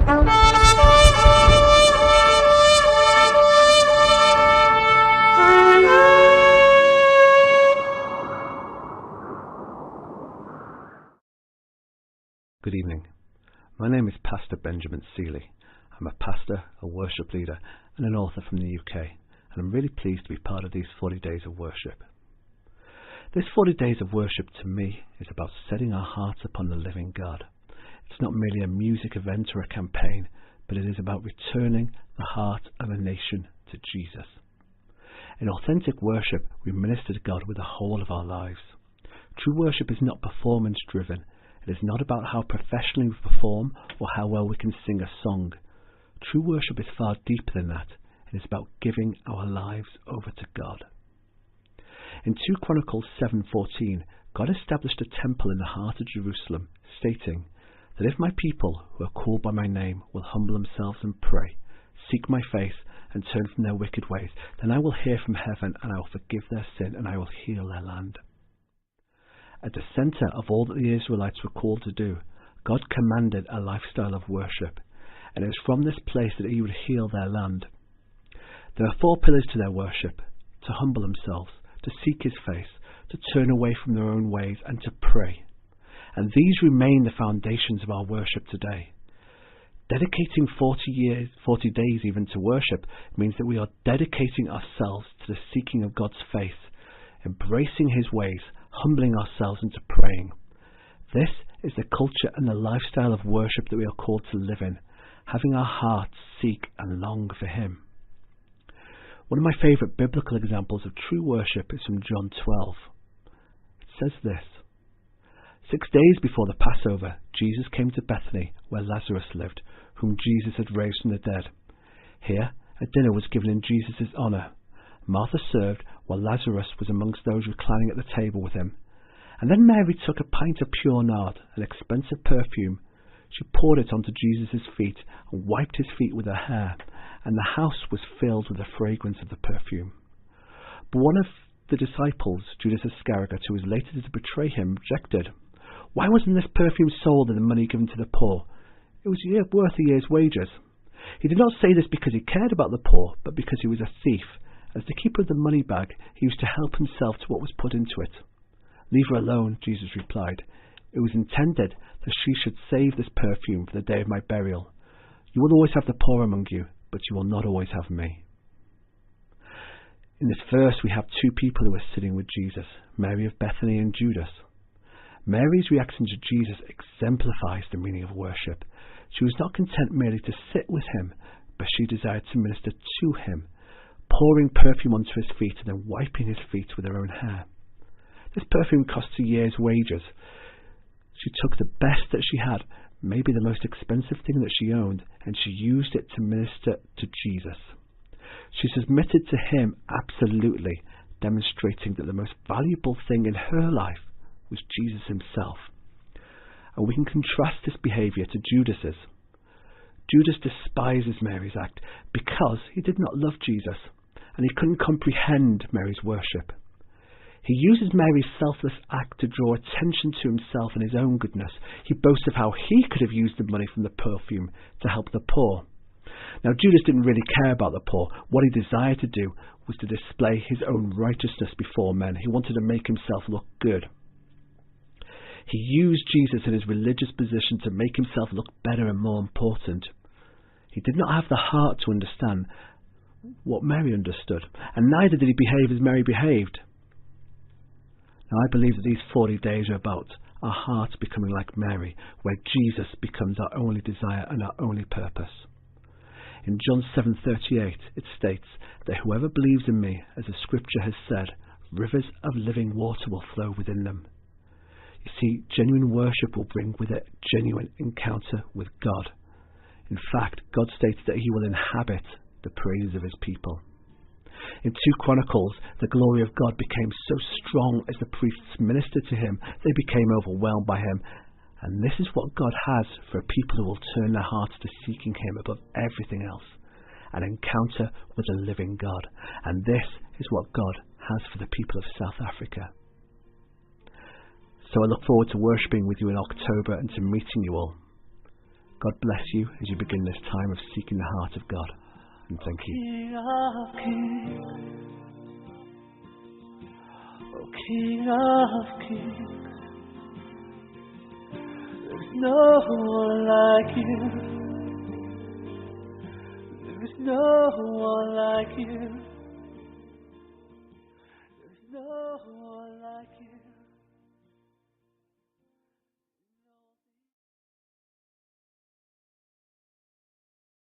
Good evening. My name is Pastor Benjamin Seeley. I'm a pastor, a worship leader, and an author from the UK, and I'm really pleased to be part of these 40 days of worship. This 40 days of worship to me is about setting our hearts upon the living God. It's not merely a music event or a campaign, but it is about returning the heart of a nation to Jesus. In authentic worship, we minister to God with the whole of our lives. True worship is not performance driven. It is not about how professionally we perform or how well we can sing a song. True worship is far deeper than that. It is about giving our lives over to God. In 2 Chronicles 7:14, God established a temple in the heart of Jerusalem, stating that if my people who are called by my name will humble themselves and pray, seek my face and turn from their wicked ways, then I will hear from heaven and I will forgive their sin and I will heal their land. At the centre of all that the Israelites were called to do, God commanded a lifestyle of worship, and it was from this place that he would heal their land. There are 4 pillars to their worship: to humble themselves, to seek his face, to turn away from their own ways, and to pray. And these remain the foundations of our worship today. Dedicating 40 days even to worship means that we are dedicating ourselves to the seeking of God's face, embracing his ways, humbling ourselves into praying. This is the culture and the lifestyle of worship that we are called to live in, having our hearts seek and long for him. One of my favourite biblical examples of true worship is from John 12. It says this: 6 days before the Passover, Jesus came to Bethany, where Lazarus lived, whom Jesus had raised from the dead. Here, a dinner was given in Jesus' honour. Martha served, while Lazarus was amongst those reclining at the table with him. And then Mary took a pint of pure nard, an expensive perfume. She poured it onto Jesus' feet and wiped his feet with her hair, and the house was filled with the fragrance of the perfume. But one of the disciples, Judas Iscariot, who was later to betray him, objected. Why wasn't this perfume sold and the money given to the poor? It was worth a year's wages. He did not say this because he cared about the poor, but because he was a thief. As the keeper of the money bag, he used to help himself to what was put into it. Leave her alone, Jesus replied. It was intended that she should save this perfume for the day of my burial. You will always have the poor among you, but you will not always have me. In this verse we have 2 people who are sitting with Jesus, Mary of Bethany and Judas. Mary's reaction to Jesus exemplifies the meaning of worship. She was not content merely to sit with him, but she desired to minister to him, pouring perfume onto his feet and then wiping his feet with her own hair. This perfume cost a year's wages. She took the best that she had, maybe the most expensive thing that she owned, and she used it to minister to Jesus. She submitted to him absolutely, demonstrating that the most valuable thing in her life was Jesus himself. And we can contrast this behaviour to Judas's. Judas despises Mary's act because he did not love Jesus, and he couldn't comprehend Mary's worship. He uses Mary's selfless act to draw attention to himself and his own goodness. He boasts of how he could have used the money from the perfume to help the poor. Now, Judas didn't really care about the poor. What he desired to do was to display his own righteousness before men. He wanted to make himself look good. He used Jesus in his religious position to make himself look better and more important. He did not have the heart to understand what Mary understood, and neither did he behave as Mary behaved. Now, I believe that these 40 days are about our hearts becoming like Mary, where Jesus becomes our only desire and our only purpose. In John 7:38, it states that whoever believes in me, as the scripture has said, rivers of living water will flow within them. You see, genuine worship will bring with it genuine encounter with God. In fact, God states that he will inhabit the praises of his people. In 2 Chronicles, the glory of God became so strong as the priests ministered to him, they became overwhelmed by him. And this is what God has for a people who will turn their hearts to seeking him above everything else, an encounter with the living God. And this is what God has for the people of South Africa. So I look forward to worshipping with you in October and to meeting you all. God bless you as you begin this time of seeking the heart of God. And thank you. King of kings, oh King of kings, there's no one like you. There's no one like you. There's no one like you.